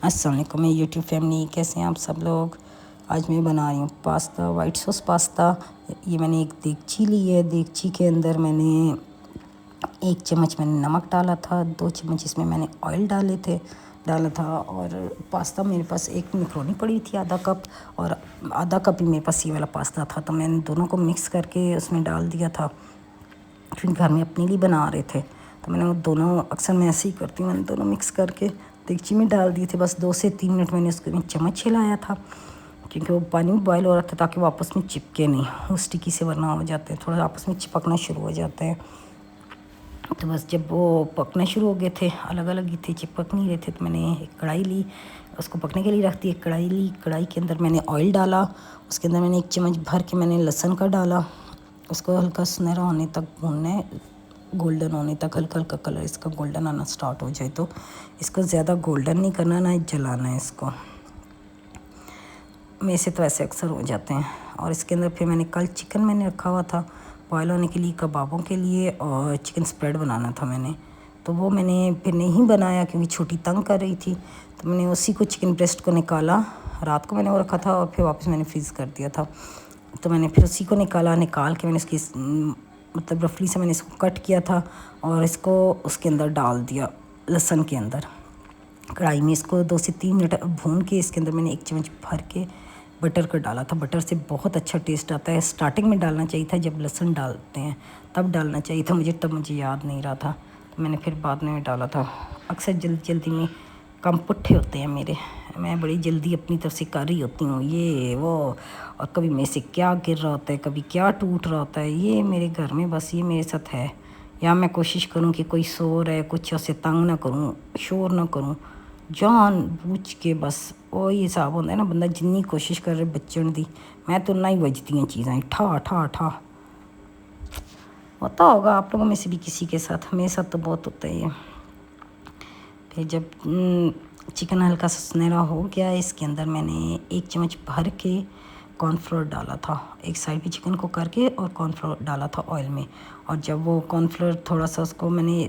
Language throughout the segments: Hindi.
अस्सलाम वालेकुम यूट्यूब फैमिली, कैसे हैं आप सब लोग। आज मैं बना रही हूँ पास्ता, वाइट सॉस पास्ता। ये मैंने एक देगची ली है। देगची के अंदर मैंने 1 चम्मच मैंने नमक डाला था, 2 चम्मच इसमें मैंने ऑयल डाला था। और पास्ता मेरे पास एक मैक्रोनी पड़ी थी आधा कप, और आधा कप ही मेरे पास ये वाला पास्ता था। तो मैंने दोनों को मिक्स करके उसमें डाल दिया था, क्योंकि घर में अपने लिए बना रहे थे। तो मैंने वो दोनों, अक्सर मैं ऐसे ही करती हूँ, मैंने दोनों मिक्स करके देगची में डाल दिए थे। बस 2 से 3 मिनट मैंने उसको में चम्मच हिलाया था, क्योंकि वो पानी में बॉयल हो रहा था, ताकि वो आपस में चिपके नहीं। वो स्टिकी से वरना हो जाते हैं, थोड़ा आपस में चिपकना शुरू हो जाते हैं। तो बस जब वो पकना शुरू हो गए थे, अलग अलग ही थे, चिपक नहीं रहे थे, तो मैंने एक कढ़ाई ली, उसको पकने के लिए रख दी। एक कढ़ाई ली, कढ़ाई के अंदर मैंने ऑयल डाला, उसके अंदर मैंने 1 चम्मच भर के मैंने लहसुन का डाला। उसको हल्का सुनहरा होने तक भूनना है, गोल्डन होने तक। हल्का हल्का कलर इसका गोल्डन आना स्टार्ट हो जाए तो इसको ज़्यादा गोल्डन नहीं करना, ना जलाना है इसको। मेरे से तो ऐसे अक्सर हो जाते हैं। और इसके अंदर फिर मैंने कल चिकन मैंने रखा हुआ था बॉयल होने के लिए, कबाबों के लिए, और चिकन स्प्रेड बनाना था मैंने। तो वो मैंने फिर नहीं बनाया, क्योंकि छोटी तंग कर रही थी। तो मैंने उसी को, चिकन ब्रेस्ट को निकाला, रात को मैंने वो रखा था और फिर वापस मैंने फ्रीज़ कर दिया था। तो मैंने फिर उसी को निकाल के मैंने इसकी मतलब रफली से मैंने इसको कट किया था, और इसको उसके अंदर डाल दिया, लहसुन के अंदर कढ़ाई में। इसको 2 से 3 मिनट भून के इसके अंदर मैंने 1 चम्मच भर के बटर का डाला था। बटर से बहुत अच्छा टेस्ट आता है। स्टार्टिंग में डालना चाहिए था, जब लहसुन डालते हैं तब डालना चाहिए था मुझे, तब मुझे याद नहीं रहा था, तो मैंने फिर बाद में डाला था। अक्सर जल्दी में कम पुट्ठे होते हैं मेरे, मैं बड़ी जल्दी अपनी तरफ से कर रही होती हूँ ये वो, और कभी मेरे से क्या गिर रहा होता है, कभी क्या टूट रहा होता है। ये मेरे घर में बस ये मेरे साथ है। या मैं कोशिश करूँ कि कोई सो रहा है, कुछ उससे तंग ना करूँ, शोर ना करूँ, जान बूझ के बस। वो ये हिसाब होता है ना, बंदा जिन्नी कोशिश कर रहे बचन दी, मैं तो ना ही बजती हैं चीज़ें ठा ठा ठा। होता होगा आप लोगों में से भी किसी के साथ, मेरे साथ तो बहुत होता है ये। फिर जब चिकन हल्का सा सुनहरा हो गया, इसके अंदर मैंने 1 चम्मच भर के कॉर्नफ्लोर डाला था। एक साइड पे चिकन को करके और कॉर्नफ्लोर डाला था ऑयल में। और जब वो कॉर्नफ्लोर थोड़ा सा, उसको मैंने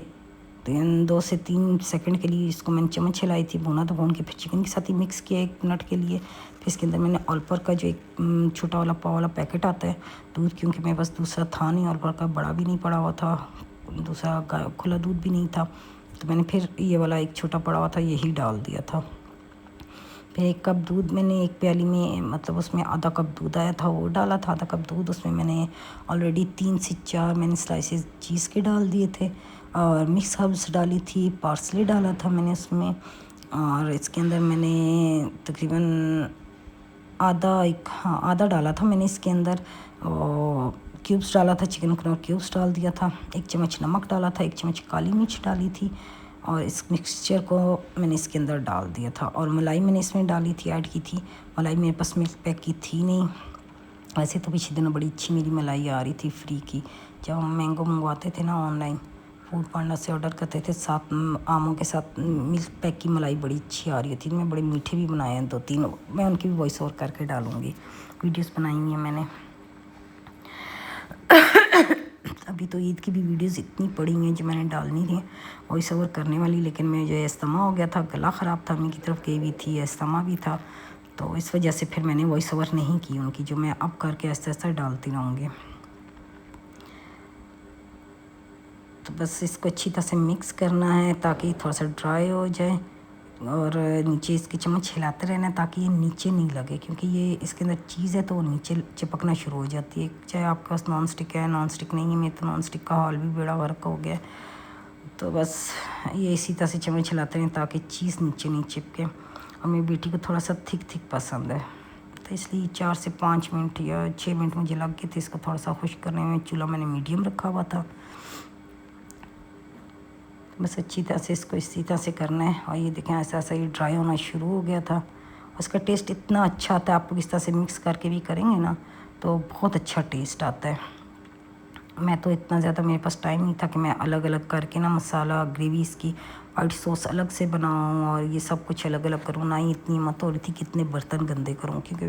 2 से 3 सेकंड के लिए इसको मैंने चम्मच हिलाई थी, भूना तो भून के फिर चिकन के साथ ही मिक्स किया 1 मिनट के लिए। फिर इसके अंदर मैंने ऑलपर का जो एक छोटा वाला पाव वाला पैकेट आता है दूध, क्योंकि मेरे पास दूसरा था नहीं, ऑलपर का बड़ा भी नहीं पड़ा हुआ था, दूसरा खुला दूध भी नहीं था, तो मैंने फिर ये वाला एक छोटा पड़ा हुआ था, यही डाल दिया था। फिर 1 कप दूध मैंने एक प्याली में, मतलब उसमें आधा कप दूध आया था, वो डाला था आधा कप दूध। उसमें मैंने ऑलरेडी 3 से 4 मैंने स्लाइसेस चीज़ के डाल दिए थे, और मिक्स हर्ब्स डाली थी, पार्सले डाला था मैंने उसमें। और इसके अंदर मैंने तकरीबन आधा डाला था मैंने इसके अंदर, और क्यूब्स डाला था, चिकन कनौर क्यूब्स डाल दिया था। 1 चम्मच नमक डाला था, 1 चम्मच काली मिर्च डाली थी, और इस मिक्सचर को मैंने इसके अंदर डाल दिया था। और मलाई मैंने इसमें डाली थी, ऐड की थी। मलाई मेरे पास मिल्क पैक की थी नहीं, वैसे तो पिछले दिनों बड़ी अच्छी मेरी मलाई आ रही थी फ्री की, जब हम मैंगो मंगवाते थे ना ऑनलाइन, फूड पांडा से ऑर्डर करते थे, साथ आमों के साथ मिल्क पैक की मलाई बड़ी अच्छी आ रही थी। मैं बड़े मीठे भी बनाए हैं 2-3, मैं उनकी भी वॉइस ओवर करके डालूँगी, वीडियोस बनाई हुई हैं मैंने। अभी तो ईद की भी वीडियोस इतनी पड़ी हैं जो मैंने डालनी थी वॉइस ओवर करने वाली, लेकिन मैं जो इस्तेमा हो गया था, गला ख़राब था, मेरी तरफ गई भी थी, इस्तेमा भी था, तो इस वजह से फिर मैंने वॉइस ओवर नहीं की उनकी, जो मैं अब करके ऐसा ऐसा डालती रहूँगी। तो बस इसको अच्छी तरह से मिक्स करना है, ताकि थोड़ा सा ड्राई हो जाए, और नीचे इसकी चम्मच हिलाते रहना, ताकि ये नीचे नहीं लगे, क्योंकि ये इसके अंदर चीज़ है तो वो नीचे चिपकना शुरू हो जाती है। चाहे आपके पास नॉन स्टिक है, नॉन स्टिक नहीं है, मेरे तो नॉन स्टिक का हॉल भी बड़ा वर्क हो गया। तो बस ये इसी तरह से चम्मच हिलाते हैं, ताकि चीज़ नीचे नहीं चिपके। और मेरी बेटी को थोड़ा सा थिक पसंद है, तो इसलिए 4 से 5 मिनट या 6 मिनट मुझे लग गए थे इसको थोड़ा सा खुश्क करने में। चूल्हा मैंने मीडियम रखा हुआ था। बस अच्छी तरह से इसको इसी तरह से करना है। और ये देखें, ऐसा ऐसा ये ड्राई होना शुरू हो गया था। उसका टेस्ट इतना अच्छा आता है, आप लोग इस तरह से मिक्स करके भी करेंगे ना तो बहुत अच्छा टेस्ट आता है। मैं तो इतना ज़्यादा मेरे पास टाइम नहीं था कि मैं अलग अलग करके ना मसाला ग्रेवी इसकी वाइट सॉस अलग से बनाऊँ और ये सब कुछ अलग अलग करूँ। ना ही इतनी हिम्मत हो रही थी कि इतने बर्तन गंदे करूँ, क्योंकि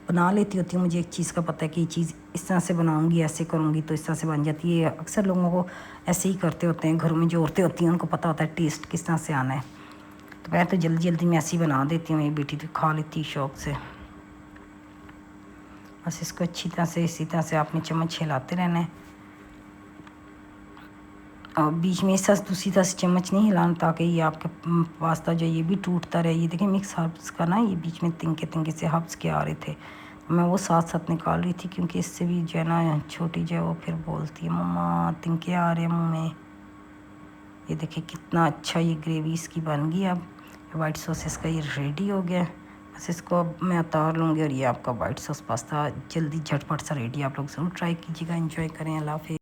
बना लेती होती हूँ। मुझे एक चीज़ का पता है कि ये चीज़ इस तरह से बनाऊँगी, ऐसे करूँगी तो इस तरह से बन जाती है। अक्सर लोगों को ऐसे ही करते होते हैं, घरों में जो औरतें होती हैं उनको पता होता है टेस्ट किस तरह से आना है। तो मैं तो जल्दी जल्दी में ऐसे ही बना देती हूँ, ये बेटी तो खा लेती शौक से। बस इसको अच्छी तरह से इसी तरह से आपने चम्मच हिलाते रहना है और बीच में ऐसा दूसरी तरह से चम्मच नहीं हिलाना ताकि ये आपका पास्ता जो ये भी टूटता रहे। ये देखिए मिक्स हर्ब्स का ना ये बीच में तिनके तिनके से हर्ब्स के आ रहे थे, मैं वो साथ साथ निकाल रही थी क्योंकि इससे भी जो है ना छोटी जो है वो फिर बोलती है मम्मा तिनके आ रहे हैं मुँह में। ये देखिए कितना अच्छा ये ग्रेवी इसकी बन गई। अब वाइट सॉस इसका ये रेडी हो गया। बस इसको अब मैं उतार लूँगी और ये आपका वाइट सॉस पास्ता जल्दी झटपट सा रेडी। आप लोग ज़रूर ट्राई कीजिएगा, एंजॉय करें। अल्लाह हाफ़िज़।